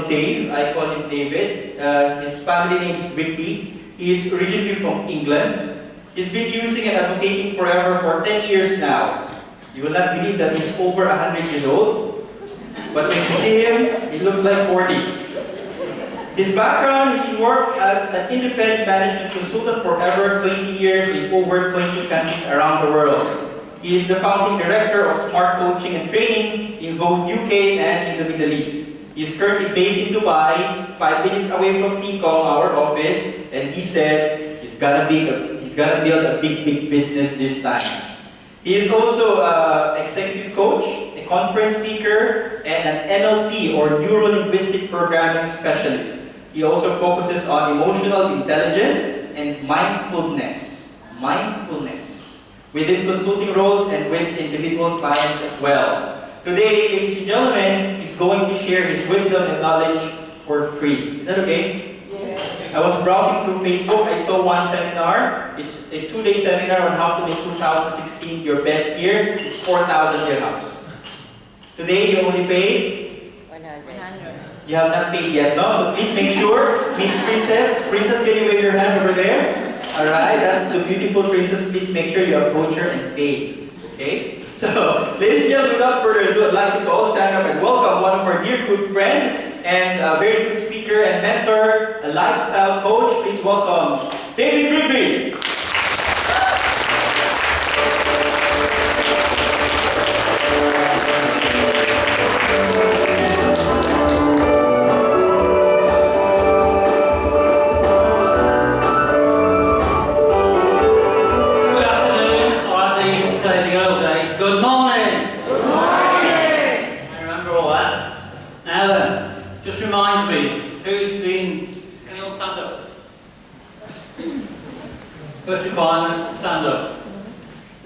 called Dave. I call him David. His family name is Rigby. He is originally from England. He's been using and advocating Forever for 10 years now. You will not believe that he's over 100 years old. But when you see him, he looks like 40. His background, he worked as an independent management consultant for over 20 years in over 20 countries around the world. He is the founding director of SmartCoaching&Training in both UK and in the Middle East. He is currently based in Dubai, 5 minutes away from Tikong, our office, and he said he's gonna build a big business this time. He is also an executive coach, a conference speaker, and an NLP or Neuro-Linguistic Programming specialist. He also focuses on emotional intelligence and mindfulness within consulting roles and with individual clients as well. Today, ladies and gentlemen, he's going to share his wisdom and knowledge for free. Is that okay? Yes. I was browsing through Facebook. I saw one seminar. It's a 2-day seminar on how to make 2016 your best year. It's 4,000 dirhams. Today, you only paid 100. You have not paid yet, no? So please make sure, meet Princess. Princess, can you wave your hand over there? Alright, that's the beautiful princess. Please make sure you approach her and pay. Okay? So, ladies and gentlemen, without further ado, I'd like you to all stand up and welcome one of our dear good friends and a very good speaker and mentor, a lifestyle coach. Please welcome David Rigby. First requirement, stand up.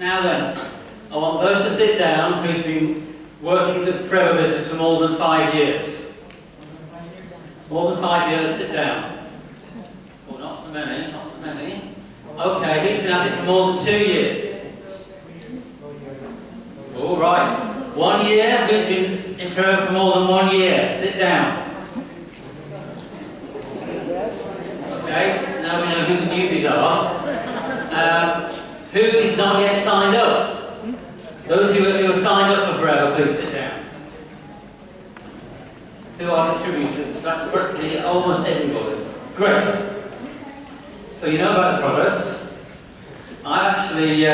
Now then, I want those to sit down who's been working the Forever business for more than 5 years. More than 5 years, sit down. Oh, not so many, not so many. Okay, he's been at it for more than 2 years. All right. 1 year, who's been in Forever for more than 1 year? Sit down. Okay, now we know who the newbies are. Who is not yet signed up? Those who are signed up for Forever, please sit down. Who are distributors? That's practically almost everybody. Great. So you know about the products. I've actually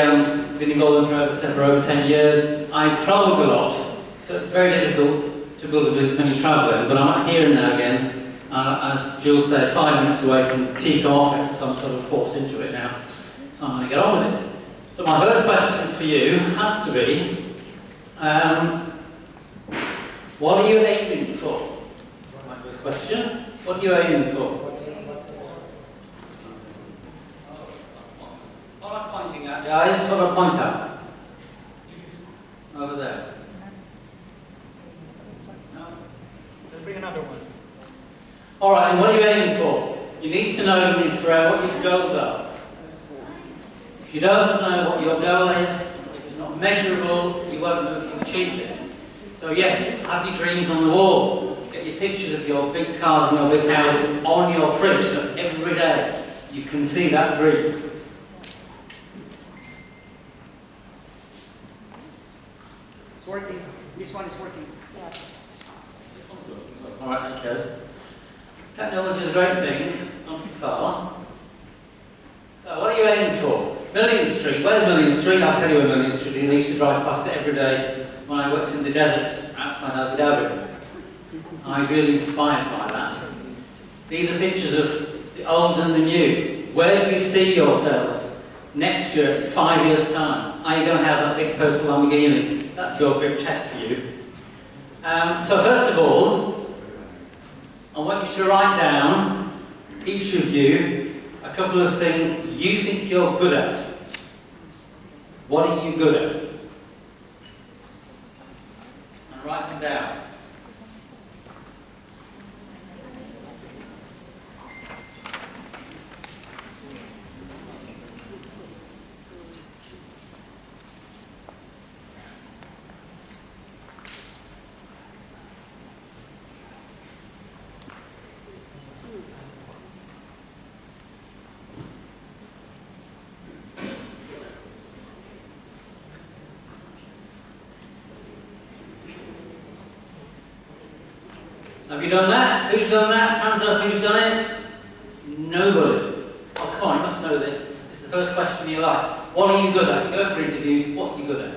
been involved in Forever for over 10 years. I've travelled a lot, so it's very difficult to build a business when you're travelling, but I'm here and now again. As Jules said, 5 minutes away from the Tikong office, so I'm sort of forced into it now. So I'm going to get on with it. So my first question for you has to be, what are you aiming for? My first question, what are you aiming for? What am I pointing at, guys? What am I pointing at? Over there. No? Let's bring another one. Alright, and what are you aiming for? You need to know in Forever what your goals are. If you don't know what your goal is, if it's not measurable, you won't know if you've achieved it. So yes, have your dreams on the wall. Get your pictures of your big cars and your big houses on your fridge so that every day you can see that dream. It's working. This one is working. Yeah. Alright, okay. Technology is a great thing, not too far. So what are you aiming for? Million Street. Where's Million Street? I'll tell you where Million Street is. I used to drive past it every day when I worked in the desert outside Abu Dhabi. I was really inspired by that. These are pictures of the old and the new. Where do you see yourselves next year, in 5 years' time? Are you going to have that big purple Lamborghini? That's your big test for you. So first of all, I want you to write down, each of you, a couple of things you think you're good at. What are you good at? And write them down. Have you done that? Who's done that? Hands up, who's done it? Nobody. Oh, come on, you must know this. This is the first question in your life. What are you good at? You go for an interview, what are you good at?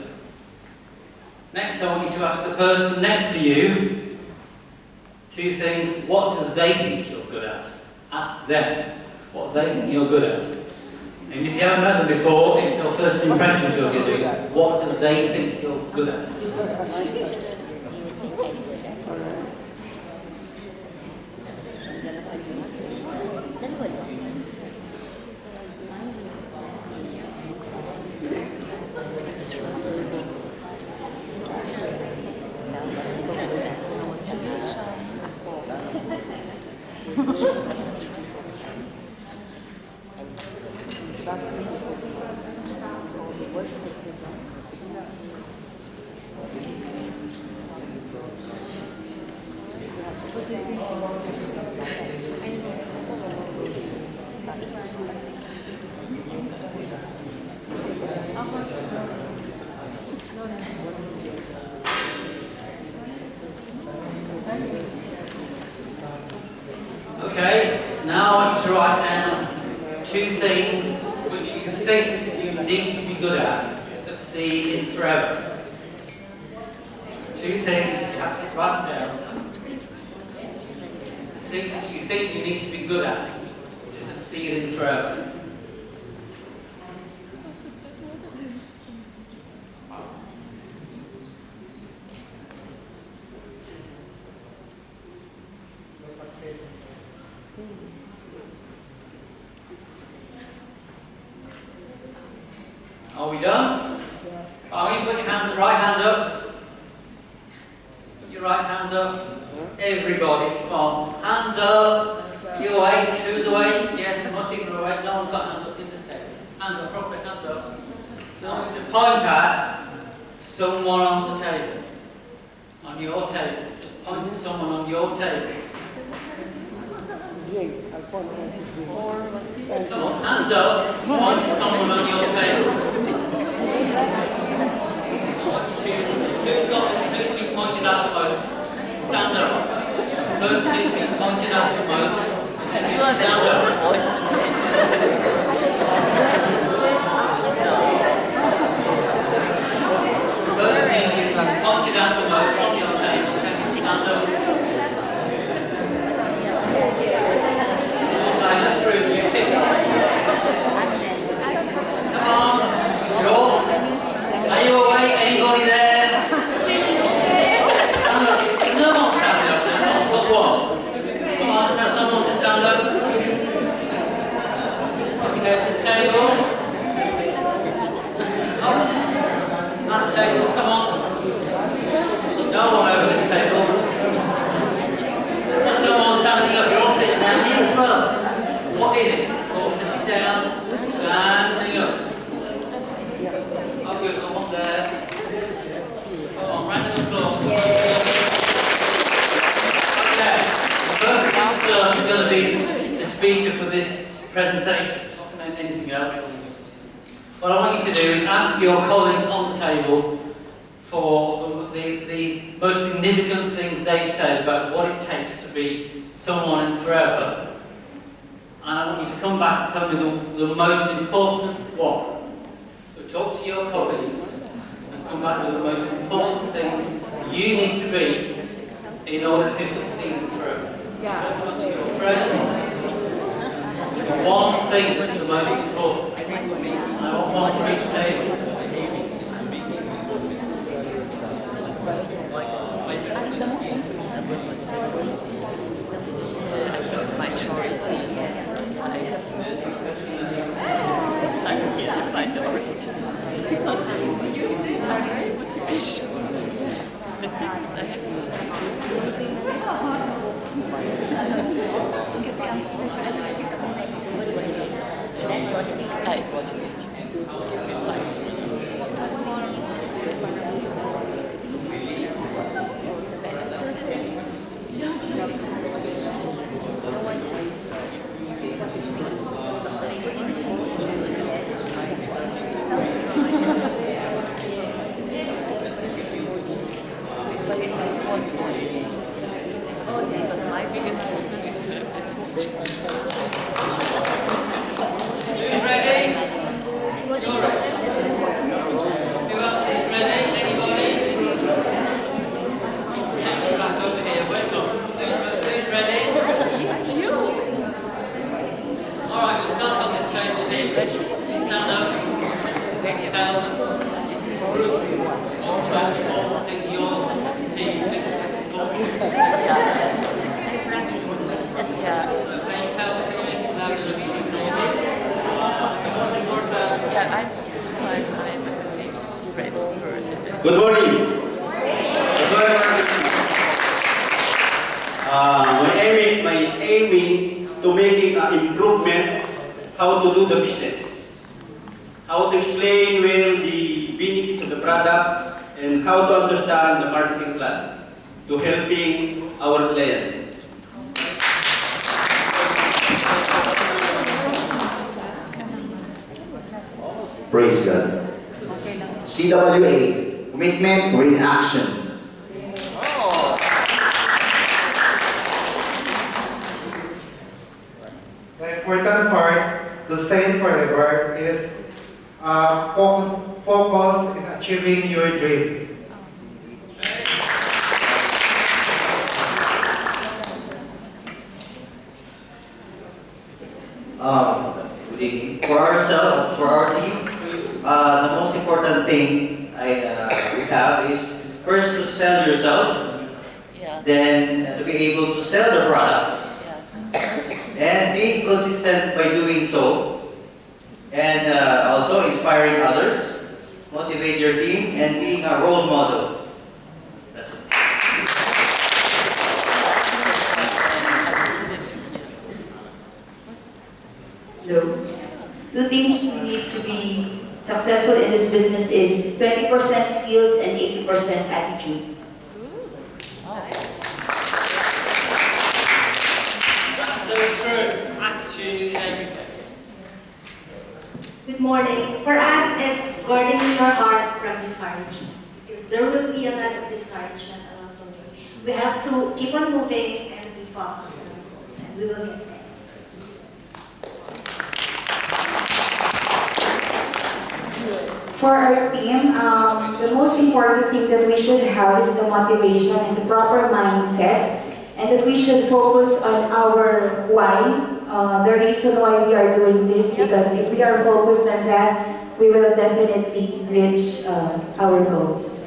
Next, I want you to ask the person next to you two things. What do they think you're good at? Ask them what they think you're good at. And if you haven't met them before, it's your first impressions you're giving. What do they think you're good at? Okay, now I want you to write down two things which you think you need to be good at to succeed in forever. Two things that you have to write down. Things that you think you need to be good at to succeed in forever. Are we done? Are we? Put your hand, right hand up. Put your right hands up. Everybody, come on. Hands up. You awake? Who's awake? Yes, most people are awake. No one's got hands up in this table. Hands up, properly, hands up. Now it's a point at someone on the table. On your table. Just point at someone on your table. Come on, hands up. Point at someone on your table. Who's been pointed out the most? Stand up. Person who's been pointed out the most. Stand up. Person who's been pointed out the most on your table. Stand up. Stand through you. Come on. You're all. Are you awake? Anybody there? Stand up. No one standing up now. Not but one. Come on, let's have someone to stand up. Okay, at this table. Up. That table, come on. No one over this table. Let's have someone standing up. You're all sitting down here as well. What is it? It's called sitting down, standing up. Good, come on there. Come on, round of applause. Okay, the first master is going to be the speaker for this presentation. It's not going to mean anything else. What I want you to do is ask your colleagues on the table for the most significant things they've said about what it takes to be someone in forever. And I want you to come back and tell me the most important one. Talk to your colleagues and come back with the most important things you need to be in order to succeed in forever. Talk to your friends. One thing that's the most important. And I want one for each table. My charity. I have some. I'm here to find the motivation. The things I have. I motivate. My biggest problem is to have unfortunately. You ready? You're ready. Who else is ready? Anybody? Take it back over here. Who's ready? Alright, we'll start on this table here. Stand up. Tell what's the most important thing your team thinks is important. Can you tell, can you make it louder so people can hear you? Yeah, I'm face red for Good morning. My aiming to making an improvement how to do the business, how to explain well the benefits of the product, and how to understand the marketing plan to helping our client. Praise God. CWA, commitment with action. The important part to stay forever is focus in achieving your dream. Good evening. For ourselves, for our team, the most important thing we have is first to sell yourself, Yeah. then to be able to sell the products, and being consistent by doing so, and also inspiring others, motivate your team, and being a role model. That's it. So, two things we need to be successful in this business is 20% skills and 80% attitude. That's so true. Attitude, everything. Good morning. For us, it's guarding your heart from discouragement. Because there will be a lot of discouragement along the way. We have to keep on moving and be focused on our goals, and we will get there. For our team, the most important thing that we should have is the motivation and the proper mindset, and that we should focus on our why, the reason why we are doing this, because if we are focused on that, we will definitely reach our goals.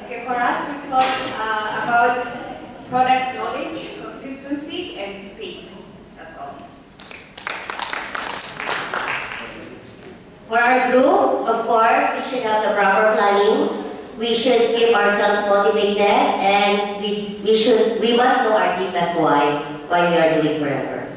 Okay, for us, we talk about product knowledge, consistency, and speed. That's all. For our group, of course, we should have the proper planning. We should keep ourselves motivated, and we must know our deepest why we are doing Forever.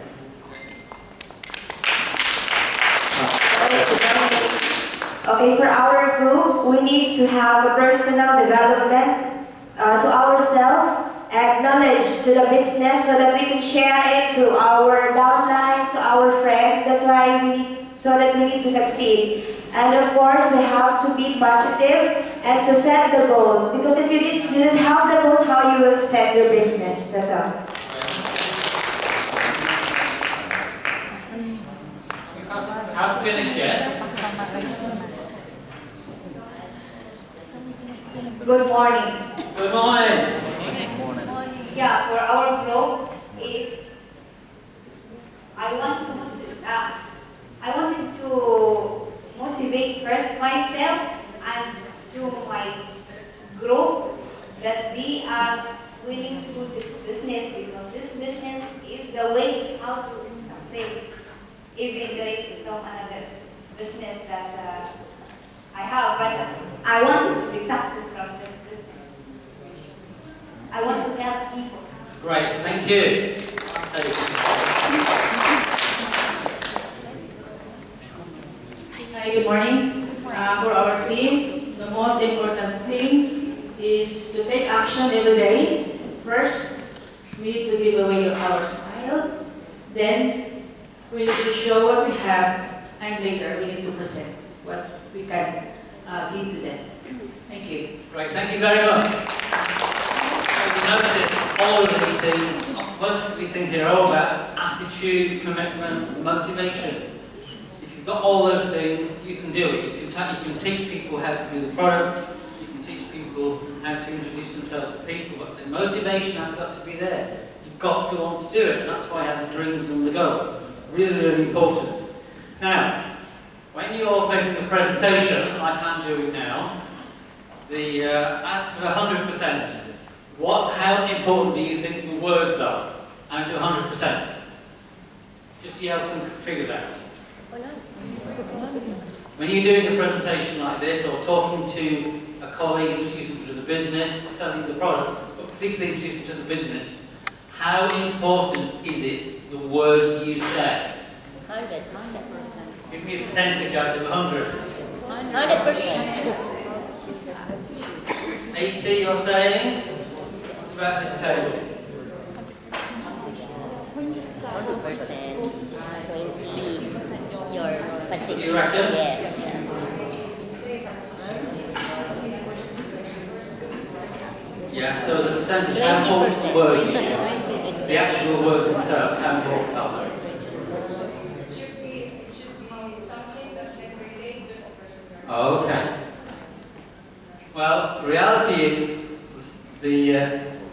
Okay, for our group, we need to have a personal development to ourselves and knowledge to the business so that we can share it to our downlines, to our friends. That's why so that we need to succeed. And of course, we have to be positive and to set the goals. Because if you didn't have the goals, how you will set your business? That's all. We haven't finished yet. Good morning. Good morning. Yeah, for our group is I wanted to motivate first myself and to my group that they are willing to do this business, because this business is the way how to succeed. Even there is no another business that I have, but I wanted to be successful from this business. I want to help people. Great, thank you. Hi, good morning. For our team, the most important thing is to take action every day. First, we need to give away our smile. Then, we need to show what we have. And later, we need to present what we can give to them. Thank you. Great, thank you very much. So you notice all of these things, most of these things here are all about attitude, commitment, motivation. If you've got all those things, you can do it. You can teach people how to do the product, you can teach people how to introduce themselves to people, but the motivation has got to be there. You've got to want to do it, and that's why I have the dreams and the goals. Really, really important. Now, when you're making a presentation, and I can do it now, out of 100%, how important do you think the words are out of 100%? Just yell some figures out. When you're doing a presentation like this, or talking to a colleague, introducing them to the business, selling the product, but particularly introducing them to the business, how important is it, the words you say? 100%. Give me a percentage out of 100. 100%. 80, you're saying? What about this table? 100%. 20. Your facility. You reckon? Yes. Yeah, so as a percentage, how important the words you use? The actual words themselves, how important are they? It should be something that can relate to the person. Okay. Well, the reality is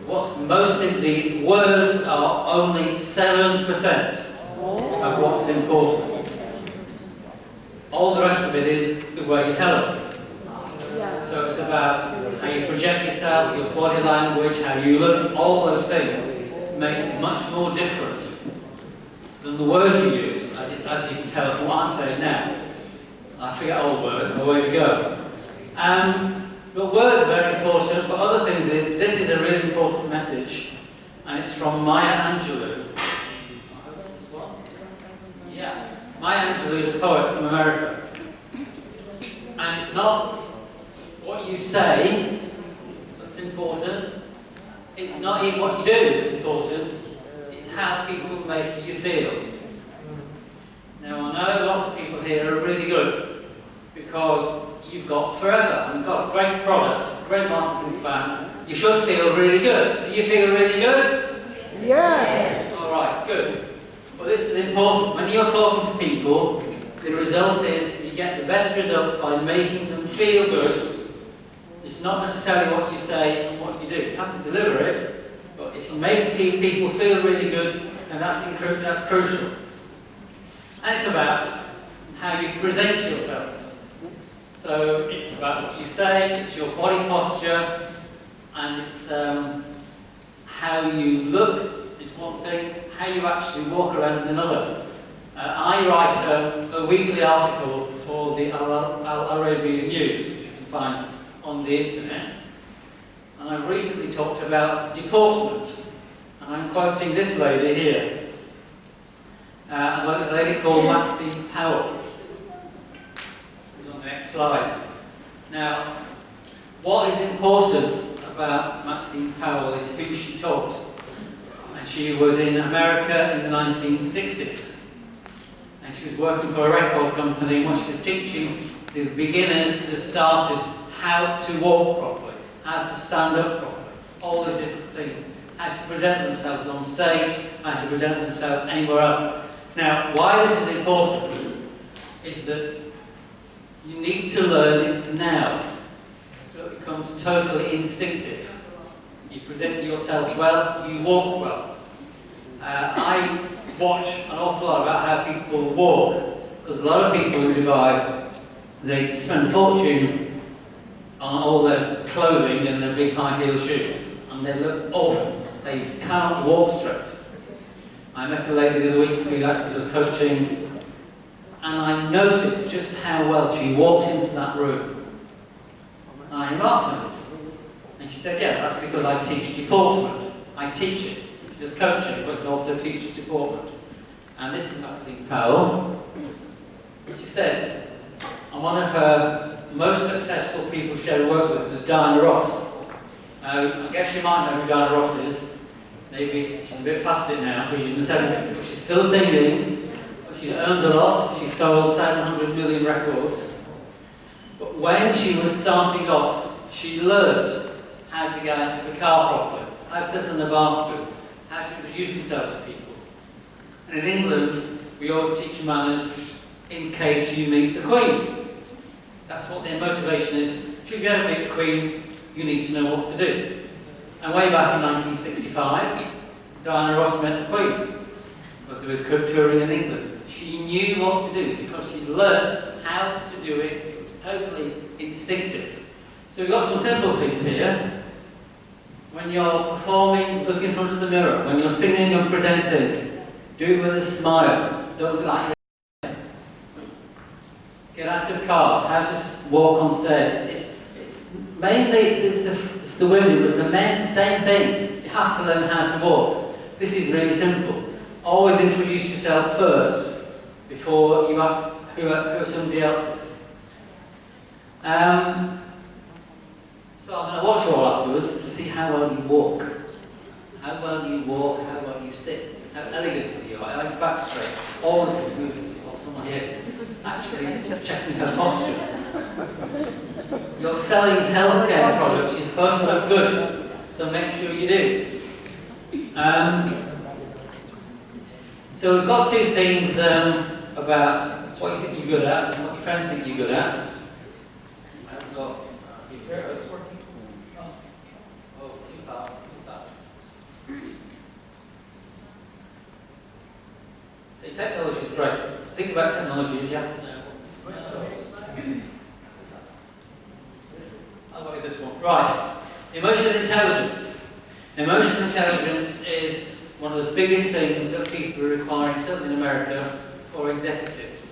what's most in the words are only 7% of what's important. All the rest of it is the way you tell them. So it's about how you project yourself, your body language, how you look, all those things make it much more different than the words you use, as you can tell from what I'm saying now. I forget old words, and away we go. But words are very important, but other things is, this is a really important message, and it's from Maya Angelou. Yeah, Maya Angelou is a poet from America. And it's not what you say that's important, it's not even what you do that's important, it's how people make you feel. Now I know lots of people here are really good, because you've got Forever, and you've got a great product, a great marketing plan. You should feel really good. Do you feel really good? Yes! Alright, good. But this is important. When you're talking to people, the result is you get the best results by making them feel good. It's not necessarily what you say and what you do. You have to deliver it, but if you make people feel really good, then that's crucial. And it's about how you present yourself. So it's about what you say, it's your body posture, and it's how you look is one thing, how you actually walk around is another. I write a weekly article for the Al Arabian News, which you can find on the internet, and I've recently talked about deportment, and I'm quoting this lady here, a lady called Maxine Powell. Next slide. Now, what is important about Maxine Powell is who she taught. And she was in America in the 1960s. And she was working for a record company, and what she was teaching the beginners to the starters how to walk properly, how to stand up properly, all those different things, how to present themselves on stage, how to present themselves anywhere else. Now, why this is important is that you need to learn it now, so it becomes totally instinctive. You present yourself well, you walk well. I watch an awful lot about how people walk, because a lot of people in Dubai, they spend a fortune on all their clothing and their big high heel shoes, and they look awful. They can't walk straight. I met a lady the other week who actually does coaching, and I noticed just how well she walked into that room. And I remarked on it. And she said, yeah, that's because I teach deportment. I teach it. She does coaching, but also teaches deportment. And this is Maxine Powell. She says, and one of her most successful people she ever worked with was Diana Ross. I guess you might know who Diana Ross is. Maybe she's a bit past it now because she's in the 70s, but she's still singing. She's earned a lot. She sold 700 million records. But when she was starting off, she learnt how to get out of the car properly, how to sit on the bar stool, how to introduce themselves to people. And in England, we always teach manners in case you meet the Queen. That's what their motivation is. Should you ever meet the Queen, you need to know what to do. And way back in 1965, Diana Ross met the Queen, because they were touring in England. She knew what to do, because she learnt how to do it. It was totally instinctive. So we've got some simple things here. When you're performing, look in front of the mirror. When you're singing and presenting, do it with a smile. Don't look like you're... Get out of cars, how to walk on stairs. Mainly it's the women, but it's the men, same thing. You have to learn how to walk. This is really simple. Always introduce yourself first, before you ask who somebody else is. So I'm going to watch you all afterwards to see how well you walk. How well you walk, how well you sit, how elegant you are. Are you back straight? All the movements, what's on my head. Actually, checking her posture. You're selling healthcare products, you're supposed to look good, so make sure you do. So we've got two things about what you think you're good at and what your friends think you're good at. I've got See, technology is great. The thing about technology is you have to know. I'll go with this one. Right. Emotional intelligence. Emotional intelligence is one of the biggest things that people are requiring, certainly in America, for executives.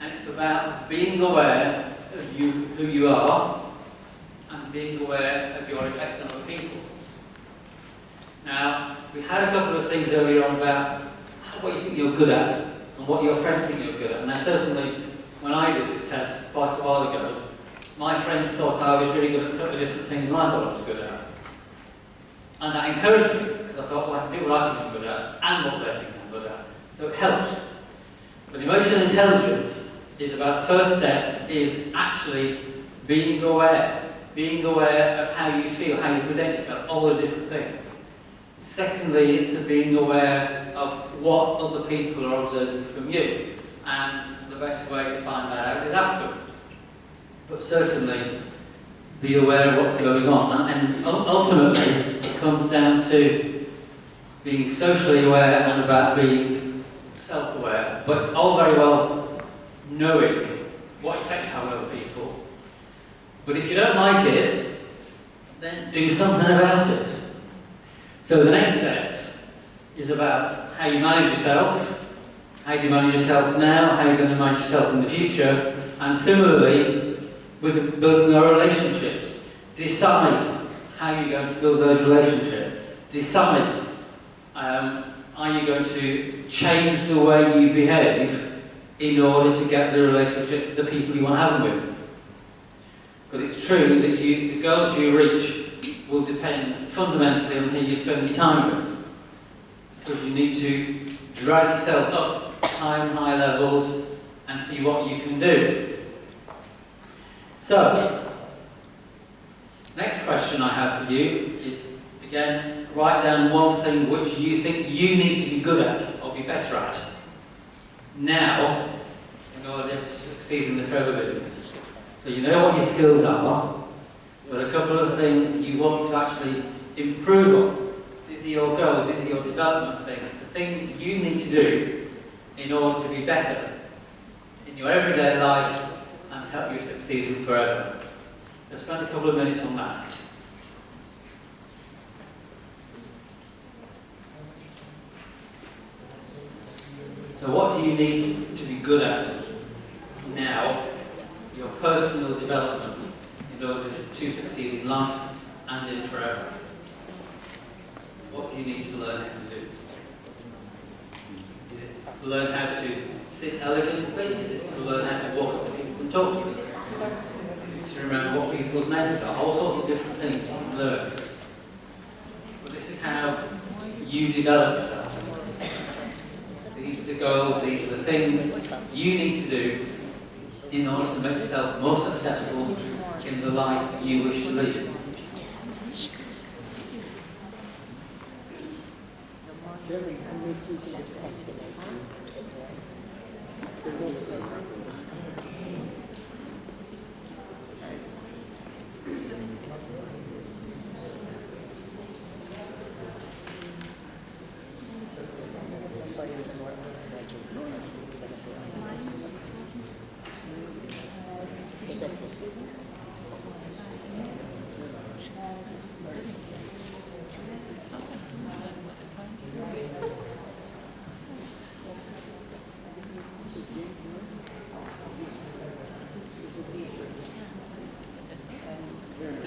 And it's about being aware of who you are and being aware of your effect on other people. Now, we had a couple of things earlier on about what you think you're good at and what your friends think you're good at. Now, certainly, when I did this test quite a while ago, my friends thought I was really good at a couple of different things than I thought I was good at. And that encouraged me, because I thought, well, I can do what I think I'm good at and what they think I'm good at. So it helps. But emotional intelligence is about, the first step is actually being aware of how you feel, how you present yourself, all the different things. Secondly, it's being aware of what other people are observing from you. And the best way to find that out is ask them. But certainly, be aware of what's going on. And ultimately, it comes down to being socially aware and about being self-aware. But it's all very well knowing what effect you have on other people. But if you don't like it, then do something about it. So the next step is about how you manage yourself. How do you manage yourself now? How are you going to manage yourself in the future? And similarly, with building your relationships, decide how you're going to build those relationships. Decide, are you going to change the way you behave in order to get the relationship with the people you want to have them with? Because it's true that the goals you reach will depend fundamentally on who you spend your time with. Because you need to drag yourself up time high levels and see what you can do. So, next question I have for you is, again, write down one thing which you think you need to be good at or be better at now in order to succeed in the Forever business. So you know what your skills are, but a couple of things you want to actually improve on. These are your goals, these are your development things, the things you need to do in order to be better in your everyday life and to help you succeed in Forever. So spend a couple of minutes on that. So what do you need to be good at now, your personal development, in order to succeed in life and in Forever? What do you need to learn how to do? Is it to learn how to sit elegantly? Is it to learn how to walk up to people and talk to them? To remember what people's names are? All sorts of different things you can learn. But this is how you develop yourself. These are the goals, these are the things you need to do in order to make yourself more successful in the life you wish to lead.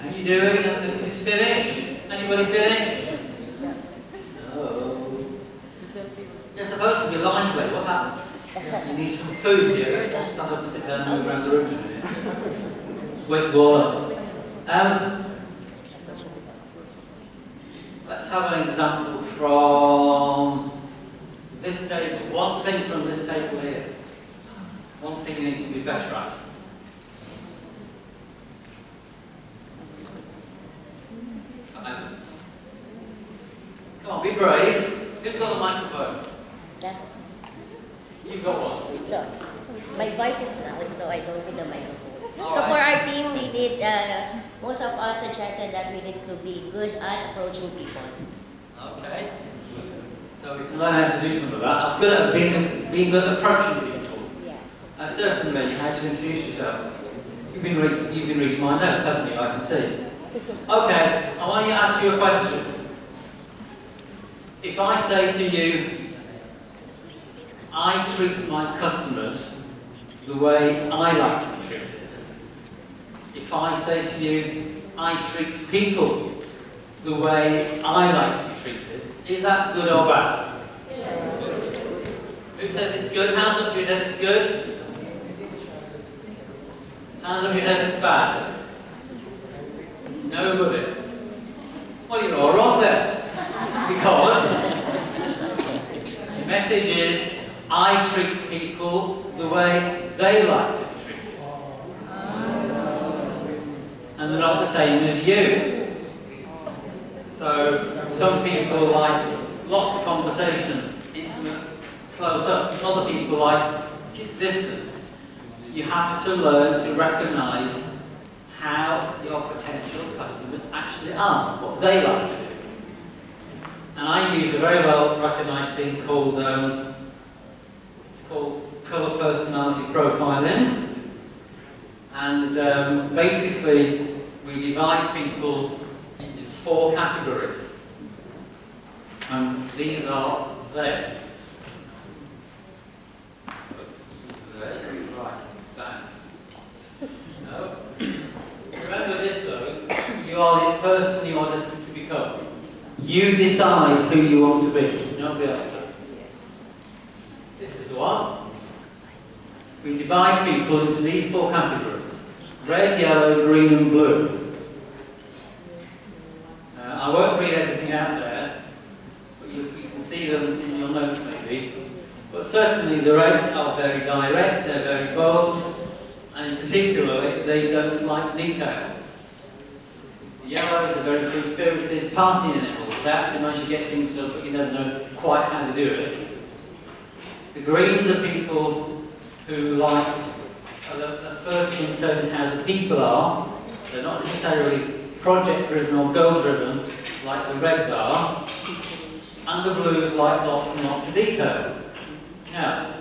How you doing? Who's finished? Anybody finished? No. You're supposed to be lively. What's happened? You need some food here. Stand up and sit down and move around the room in a minute. Wake you all up. Let's have an example from this table. One thing from this table here. One thing you need to be better at. Silence. Come on, be brave. Who's got the microphone? You've got one. So, my voice is loud, so I don't need the microphone. All So right. for our team, we did, most of us suggested that we need to be good at approaching people. Okay. So we can learn how to do some of that. That's good at being good at approaching people. Yeah. Certainly, how to introduce yourself. You've been reading my notes, haven't you? I can see. Okay, I want to ask you a question. If I say to you, I treat my customers the way I like to be treated. If I say to you, I treat people the way I like to be treated, is that good or bad? Who says it's good? Hands up who says it's good. Hands up who says it's bad. Nobody. Well, you're all wrong then. Because the message is, I treat people the way they like to be treated. And they're not the same as you. So, some people like lots of conversation, intimate, close up. Other people like distant. You have to learn to recognise how your potential customers actually are, what they like to do. And I use a very well recognised thing called, it's called colour personality profiling. And basically, we divide people into 4 categories. And these are there. Right, down. No. Remember this though, you are the person you are destined to become. You decide who you want to be, nobody else does. This is the one. We divide people into these 4 categories. Red, yellow, green and blue. I won't read everything out there, but you can see them in your notes maybe. But certainly the reds are very direct, they're very bold, and in particular, they don't like detail. The yellows are very free-spirited, partying in it all. They actually manage to get things done, but you never know quite how to do it. The greens are people who like, the first one shows how the people are. They're not necessarily project-driven or goal-driven like the reds are. And the blues like lots and lots of detail. Now,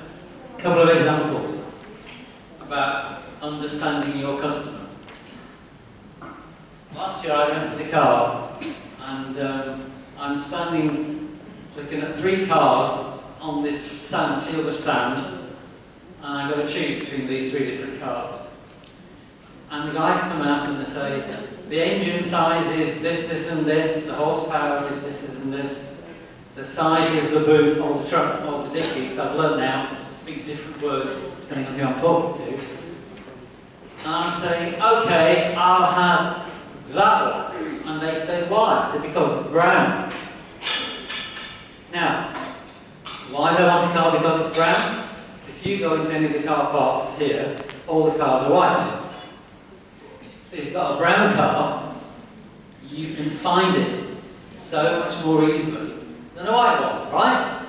a couple of examples about understanding your customer. Last year I rented a car and I'm standing looking at 3 cars on this field of sand, and I've got to choose between these 3 different cars. And the guys come out and they say, the engine size is this, this and this, the horsepower is this, this and this, the size of the boot or the trunk or the dicky, so I've learned now to speak different words depending on who I'm talking to. And I'm saying, okay, I'll have that one. And they say, why? I said, because it's brown. Now, why do I want a car because it's brown? If you go into any of the car parks here, all the cars are white. So if you've got a brown car, you can find it so much more easily than a white one, right?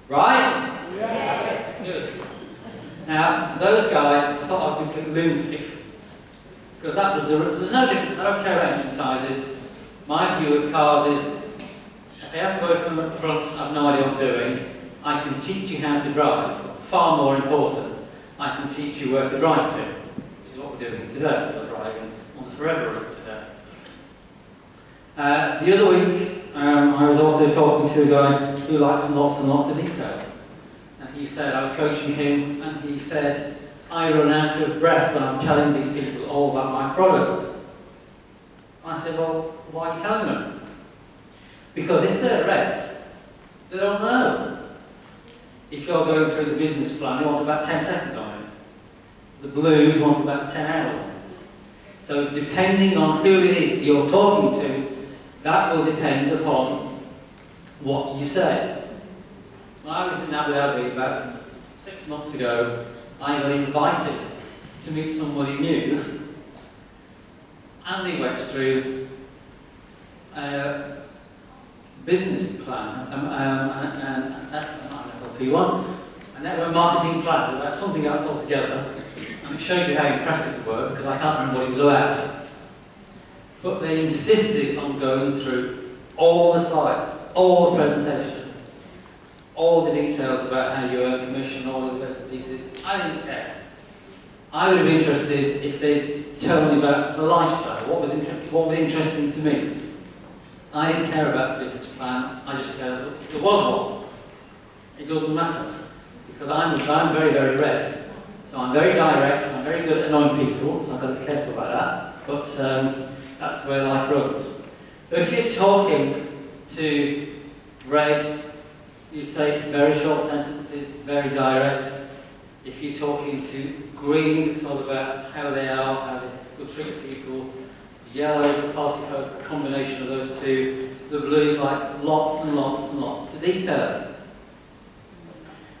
Right? Yes. Good. Now, those guys thought I was completely lunatic, because that was there's no difference. I don't care about engine sizes. My view of cars is, if they have to open at the front, I've no idea what I'm doing. I can teach you how to drive. Far more important, I can teach you where to drive to, which is what we're doing today. We're driving on the Forever route today. The other week, I was also talking to a guy who likes lots and lots of detail. And he said, I was coaching him, and he said, I run out of breath when I'm telling these people all about my products. I said, well, why are you telling them? Because if they're reds, they don't know. If you're going through the business plan, you want about 10 seconds on it. The blues want about 10 hours on it. So depending on who it is that you're talking to, that will depend upon what you say. When I was in Abu Dhabi about 6 months ago, I got invited to meet somebody new, and they went through a business plan, P1, and that were marketing plan, about something else altogether, and it shows you how impressive it were, because I can't remember what it was about. But they insisted on going through all the slides, all the presentation, all the details about how you earn commission, all of those pieces. I didn't care. I would have been interested if they'd told me about the lifestyle, what was interesting to me. I didn't care about the business plan, I just cared that there was one. It doesn't matter, because I'm very, very red. So I'm very direct, I'm very good at annoying people, so I've got to be careful about that, but that's the way life runs. So if you're talking to reds, you say very short sentences, very direct. If you're talking to green, it's all about how they are, how they will treat people. The yellows, the party folk, a combination of those two. The blues, like lots and lots and lots of detail.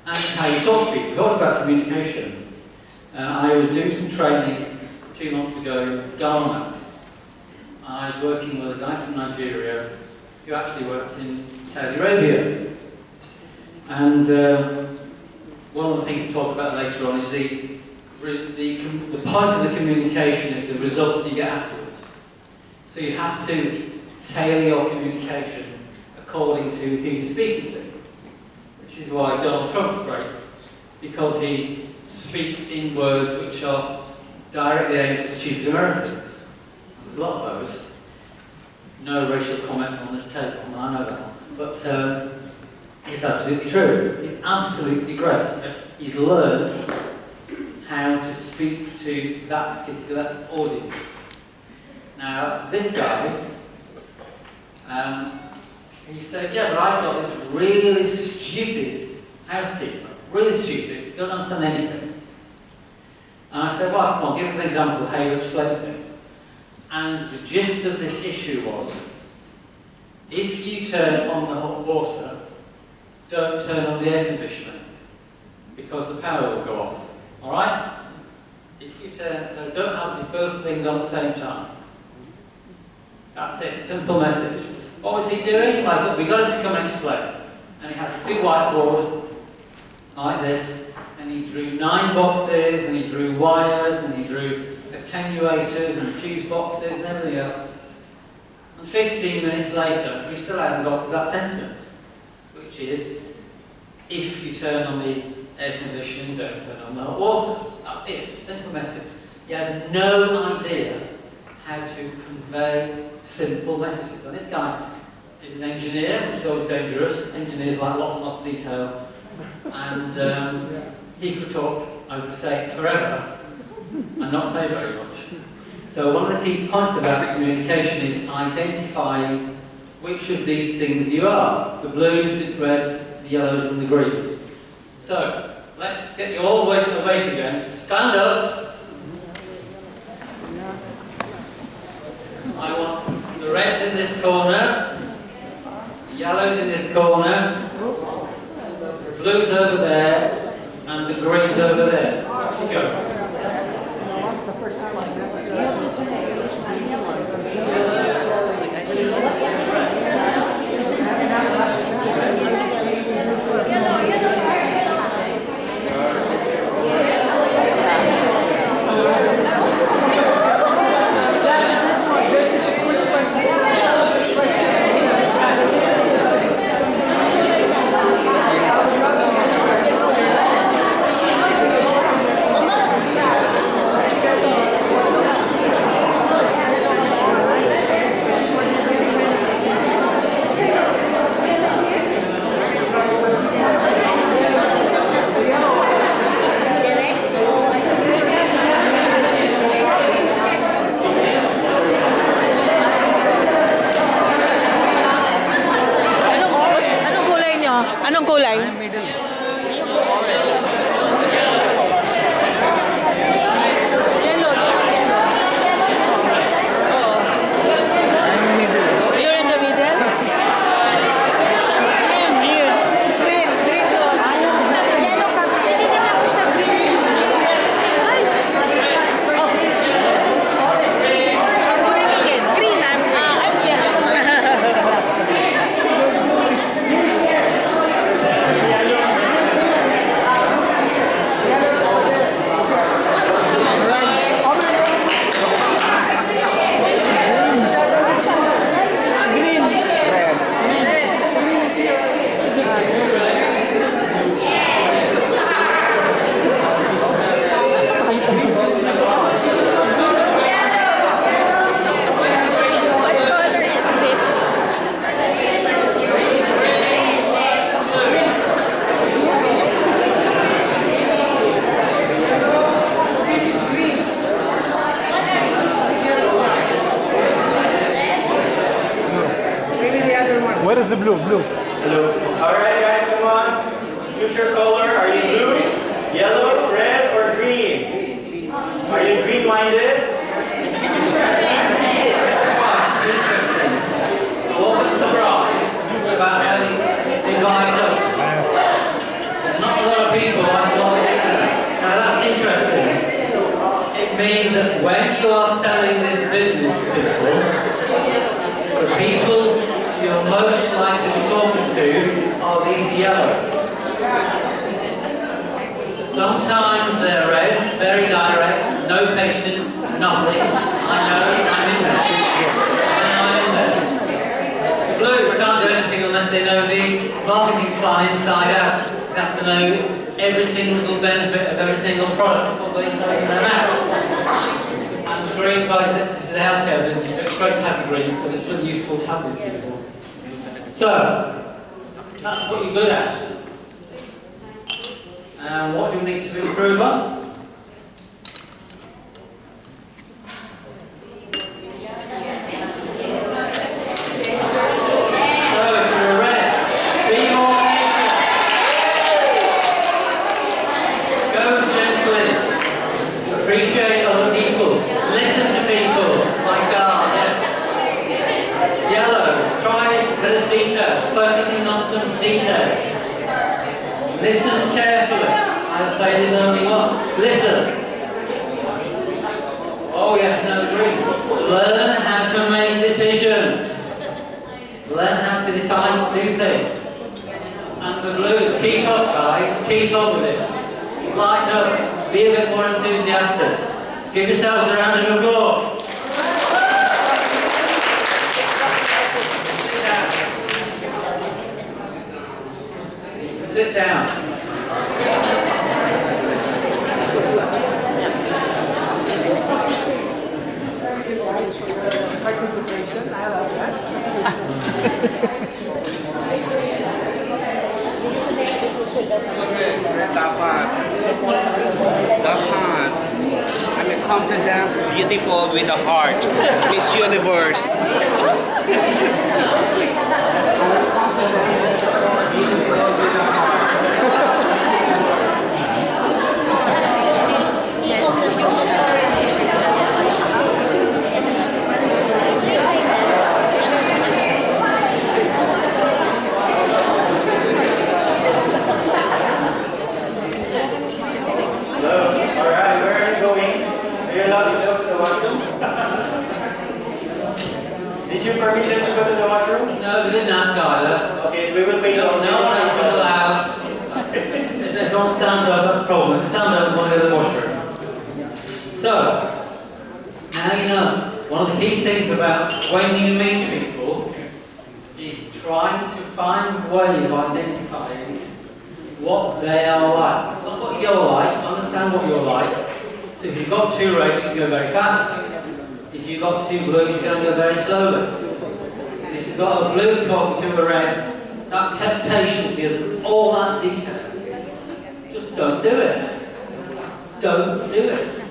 And how you talk to people. We talked about communication. I was doing some training 2 months ago in Ghana. I was working with a guy from Nigeria who actually worked in Saudi Arabia. And one of the things we talk about later on is the point of the communication is the results you get afterwards. So you have to tailor your communication according to who you're speaking to. Which is why Donald Trump's great, because he speaks in words which are directly aimed at stupid Americans. There's a lot of those. No racial comments on this table, I know that. But it's absolutely true. He's absolutely great. He's learned how to speak to that particular audience. Now, this guy, he said, yeah, but I've got this really stupid housekeeper. Really stupid. Don't understand anything. And I said, well, come on, give us an example of how you explain things. And the gist of this issue was, if you turn on the hot water, don't turn on the air conditioning, because the power will go off. Alright? If you turn, so don't have both things on the same time. That's it, simple message. What was he doing? Like, look, we got him to come and explain. And he had this big whiteboard, like this, and he drew 9 boxes, and he drew wires, and he drew attenuators, and fuse boxes, and everything else. And 15 minutes later, we still haven't got to that sentence, which is, if you turn on the air conditioning, don't turn on the hot water. That's it, simple message. You have no idea how to convey simple messages. And this guy is an engineer, which is always dangerous. Engineers like lots and lots of detail. And he could talk, as we say, forever, and not say very much. So one of the key points about communication is identifying which of these things you are. The blues, the reds, the yellows and the greens. So, let's get you all awake again. Stand up. I want the reds in this corner, the yellows in this corner, the blues over there, and the greens over there. Off you go. blue. Hello. Alright guys, come on. Choose your color. Are you blue, yellow, red, or green? Are you green-minded? It's interesting. I'm often surprised about how these divide up. There's not a lot of people on the internet. Now that's interesting. It means that when you are selling this business to people, the people you're most likely to be talking to are these yellows. Sometimes they're red, very direct, no patience, nothing. I know, I'm in there. I'm in there. The blues can't do anything unless they know the marketing plan inside out. They have to know every single benefit of every single product before they put them out. And the greens, well, this is a healthcare business, so it's great to have the greens because it's really useful to have these people. So, that's what you're good at. And what do we need to improve on? So, if you're red, be more patient. Go gently. Appreciate other people. Listen to people. My God, yes. Yellows, try this bit of detail. Focusing on some detail. Listen carefully. I say there's only one. Listen. Oh yes, no agrees. Learn how to make decisions. Learn how to decide to do things. And the blues, keep up guys, keep up with it. Lighten up, be a bit more enthusiastic. Give yourselves a round of applause. Sit down. Participation, I love that. I'm confident, beautiful with a heart. Miss Universe. Did you permit them to go to the washroom? No, we didn't ask either. Okay, we will wait. No one else is allowed. If everyone stands up, that's the problem. Stand up and go to the washroom. So, now you know. One of the key things about when you meet people is trying to find ways of identifying what they are like. It's not what you're like, understand what you're like. So if you've got two reds, you can go very fast. If you've got two blues, you're going to go very slowly. And if you've got a blue talking to a red, that temptation to give all that detail, just don't do it. Don't do it.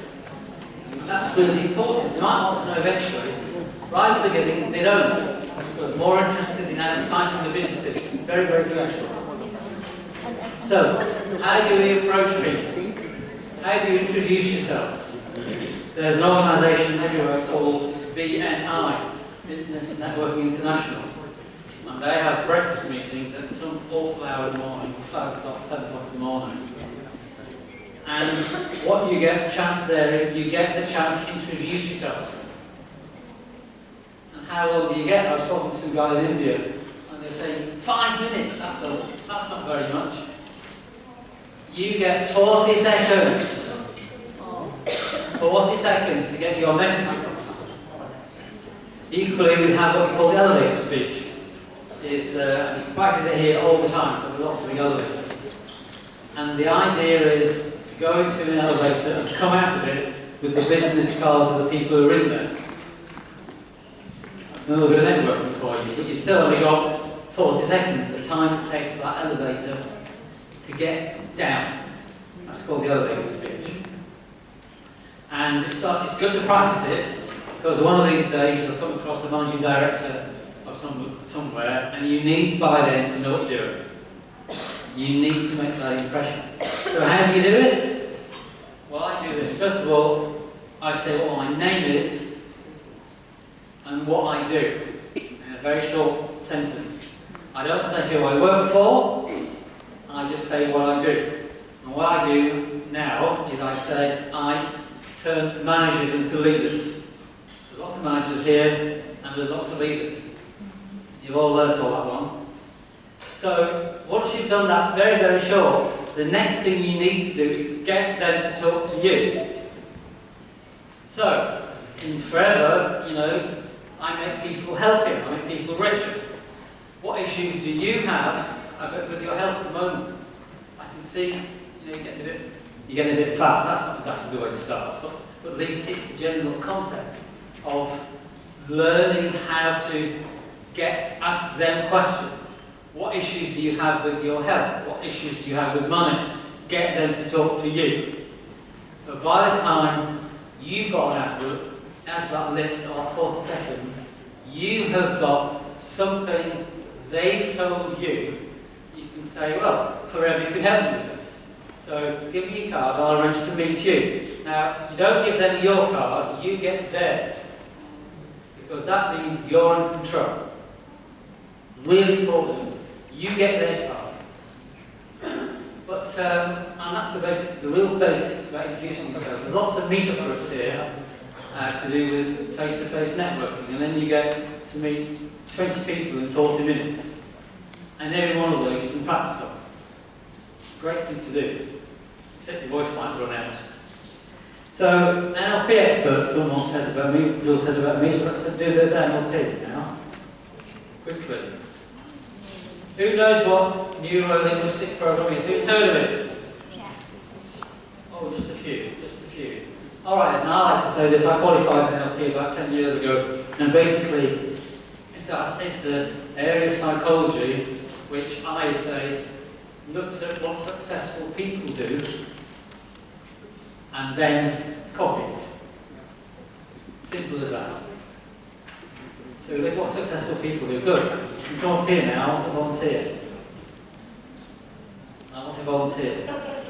That's really important. You might want to know eventually. Right at the beginning, they don't. Because more interested in how exciting the business is. Very, very crucial. So, how do we approach people? How do you introduce yourselves? There's an organisation everywhere called BNI, Business Networking International. And they have breakfast meetings at some awful hour in the morning, 5 o'clock, 7 o'clock in the morning. And what you get the chance there is you get the chance to introduce yourself. And how long do you get? I was talking to some guy in India, and they're saying, 5 minutes, that's not very much. You get 40 seconds. 40 seconds to get your message across. Equally, we have what we call the elevator speech. You can practice it here all the time, because there's lots of big elevators. And the idea is to go into an elevator and come out of it with the business cards of the people who are in there. That's a little bit of networking for you, but you've still only got 40 seconds, the time it takes for that elevator to get down. That's called the elevator speech. And it's good to practice it, because one of these days you'll come across the managing director of somewhere, and you need by then to know what you're doing. You need to make that impression. So how do you do it? Well, I do this. First of all, I say what my name is and what I do in a very short sentence. I don't say who I work for, I just say what I do. And what I do now is I say I turn managers into leaders. There's lots of managers here and there's lots of leaders. You've all learnt all that one. So once you've done that very, very short, the next thing you need to do is get them to talk to you. So, in Forever, you know, I make people healthier, I make people richer. What issues do you have with your health at the moment? I can see, you know, you're getting a bit fast. That's not exactly the way to start, but at least it's the general concept of learning how to ask them questions. What issues do you have with your health? What issues do you have with money? Get them to talk to you. So by the time you've got an out of that list or that 4th second, you have got something they've told you. You can say, well, Forever, you can help me with this. So give me your card, I'll arrange to meet you. Now, you don't give them your card, you get theirs. Because that means you're in control. Really important. You get their card. But, and that's the real basics about introducing yourself. There's lots of meetup groups here to do with face-to-face networking, and then you get to meet 20 people in 40 minutes. And every one of those you can practice on. Great thing to do. Except your voice might run out. So, NLP expert, someone said about me, Jill said about me, so let's do the NLP now. Quickly. Who knows what neuro-linguistic programming is? Who's heard of it? Oh, just a few, just a few. Alright, now I like to say this. I qualified in NLP about 10 years ago, and basically it's an area of psychology which I say looks at what successful people do and then copy it. Simple as that. So look what successful people do. Good. You come up here now. I want to volunteer. I want to volunteer. Alright,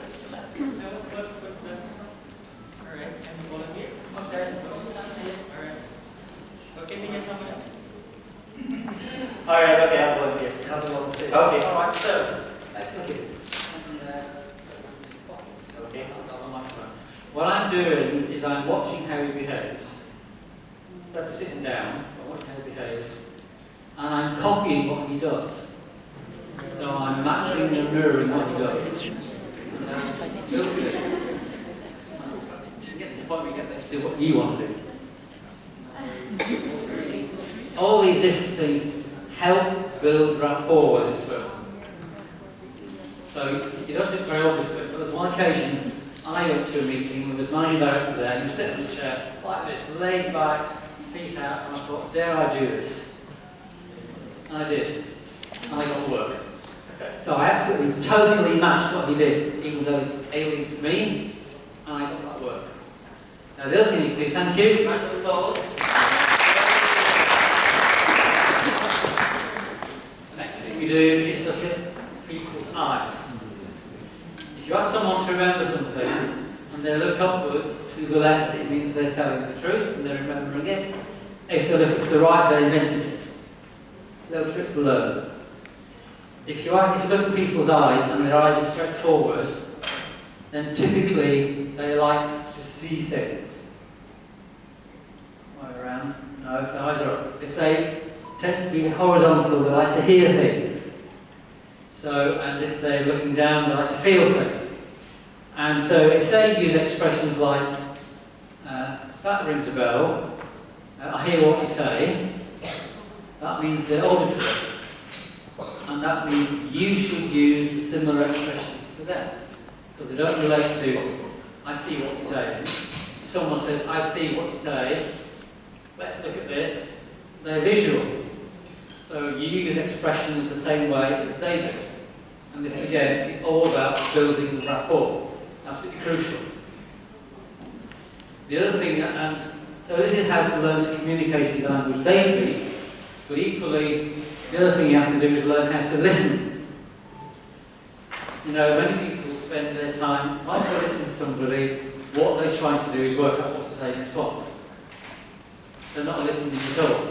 can you volunteer? Okay. Alright. So can we get someone else? Alright, okay, I'll volunteer. How do you volunteer? Okay. Alright, so Let's look at it. okay. What I'm doing is I'm watching how he behaves. Instead of sitting down, I watch how he behaves. And I'm copying what he does. So I'm matching and mirroring what he does. Get to the point where you get them to do what you want to do. All these different things help build rapport with this person. So you don't do it very obviously, but there's one occasion I went to a meeting with the managing director there, and he was sitting in the chair like this, laid back, feet out, and I thought, dare I do this? And I did. And I got work. Okay. So I absolutely, totally matched what he did, even though it was alien to me, and I got that work. Now the other thing you can do, thank you, round of applause. The next thing we do is look at people's eyes. If you ask someone to remember something, and they look upwards to the left, it means they're telling the truth and they're remembering it. If they look to the right, they're inventing it. Little trick to learn. If you look at people's eyes and their eyes are straight forward, then typically they like to see things. Way around. No, if their eyes are up. If they tend to be horizontal, they like to hear things. So, and if they're looking down, they like to feel things. And so if they use expressions like, that rings a bell, I hear what you say, that means they're auditory. And that means you should use similar expressions to them. Because they don't relate to, I see what you say. If someone says, I see what you say, let's look at this, they're visual. So you use expressions the same way as they do. And this again is all about building the rapport. Absolutely crucial. The other thing, and so this is how to learn to communicate in the language they speak. But equally, the other thing you have to do is learn how to listen. You know, many people spend their time, whilst they listen to somebody, what they're trying to do is work out what to say in response. They're not listening at all.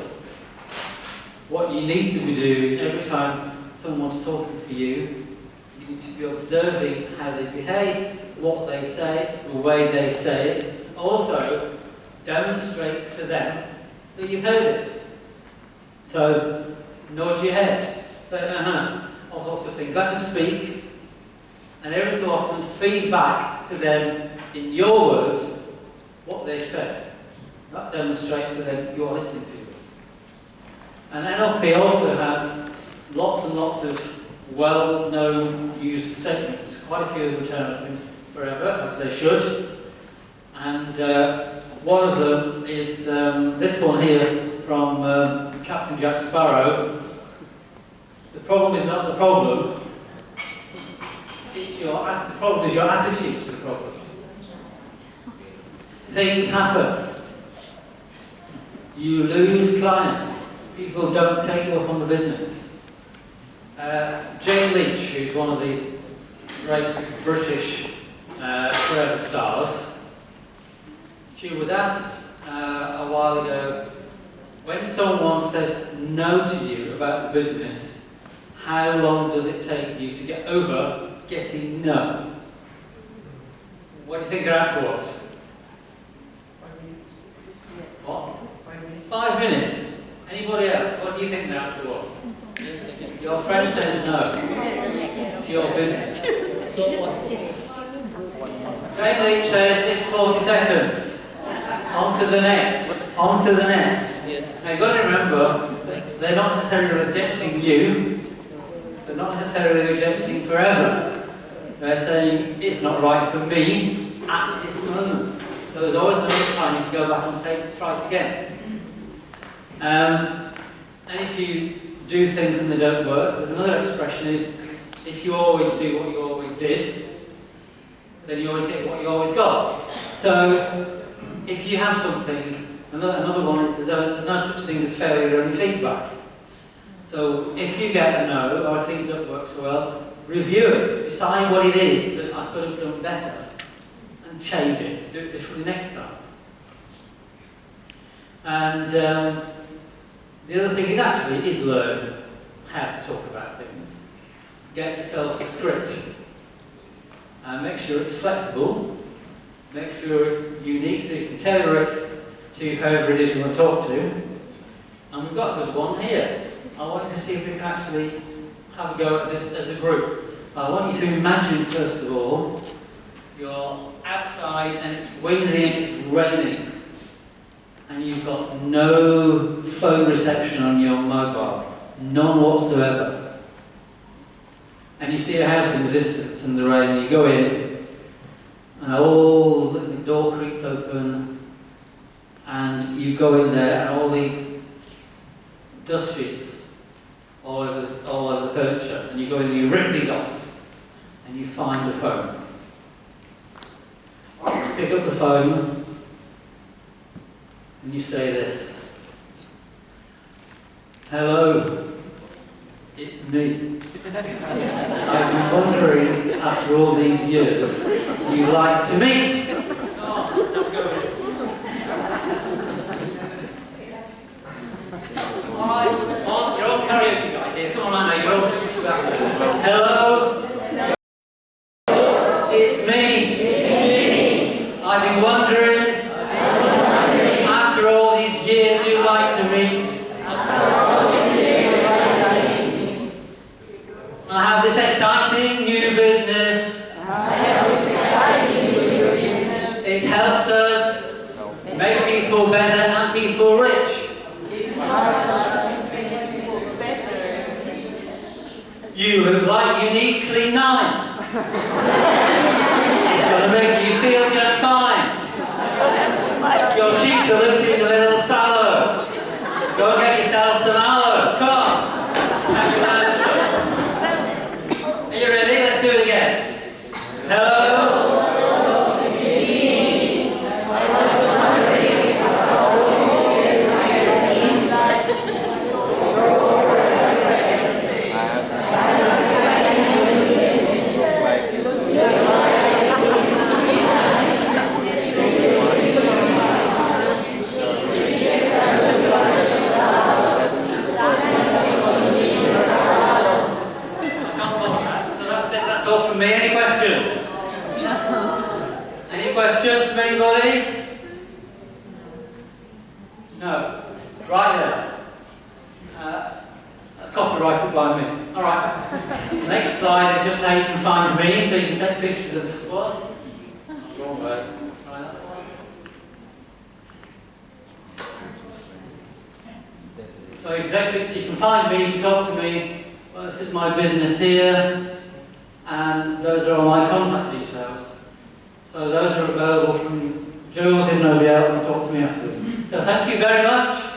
What you need to be doing is every time someone's talking to you, you need to be observing how they behave, what they say, the way they say it. Also, demonstrate to them that you've heard it. So, nod your head. Say, I'll also think, let them speak. And every so often, feed back to them in your words what they've said. That demonstrates to them you're listening to them. And NLP also has lots and lots of well-known used statements. Quite a few of them turn up in Forever, as they should. And one of them is this one here from Captain Jack Sparrow. The problem is not the problem. The problem is your attitude to the problem. Things happen. You lose clients. People don't take you up on the business. Jane Leach, who's one of the great British Forever stars, she was asked a while ago, when someone says no to you about the business, how long does it take you to get over getting no? What do you think her answer was? 5 minutes. What? 5 minutes. 5 minutes. Anybody else? What do you think the answer was? Your friend says no. It's your business. Jane Leach says it's 40 seconds. On to the next. On to the next. Now you've got to remember, they're not necessarily rejecting you. They're not necessarily rejecting Forever. They're saying it's not right for me at this moment. So there's always the next time you can go back and say, try it again. And if you do things and they don't work, there's another expression is, if you always do what you always did, then you always get what you always got. So if you have something, another one is there's no such thing as failure, only feedback. So if you get a no, or if things don't work so well, review it, decide what it is that I could have done better, and change it, do it differently next time. And the other thing is learn how to talk about things. Get yourself a script. And make sure it's flexible. Make sure it's unique so you can tailor it to whoever it is you want to talk to. And we've got a good one here. I want you to see if we can actually have a go at this as a group. I want you to imagine, first of all, you're outside and it's windy and it's raining. And you've got no phone reception on your mobile. None whatsoever. And you see a house in the distance in the rain, and you go in, and all the door creaks open, and you go in there, and all the dust sheets all over the furniture, and you go in and you rip these off, and you find the phone. You pick up the phone, and you say this: "Hello, it's me. I've been wondering, after all these years, you'd like to meet." Oh, let's not go with it. Alright, you're all karaoke guys here. Come on, now, you're all hello. It's me. It's me. I've been wondering, after all these years, you'd like to meet. I have this exciting new business. It helps us make people better and people rich. You look like uniquely 9. It's going to make you feel just fine. Your cheeks are looking a little sallow. Go and get yourself some aloe. Come on. Have your lunch. Are you ready? Let's do it again. Hello. right here. That's copyrighted by me. All right. Next slide is just how you can find me, so you can take pictures of this one. Wrong way. Try that one. So you can take pictures, you can find me, you can talk to me. Well, this is my business here, and those are all my contact details. So those are available from Jules if nobody else, and talk to me afterwards. So thank you very much.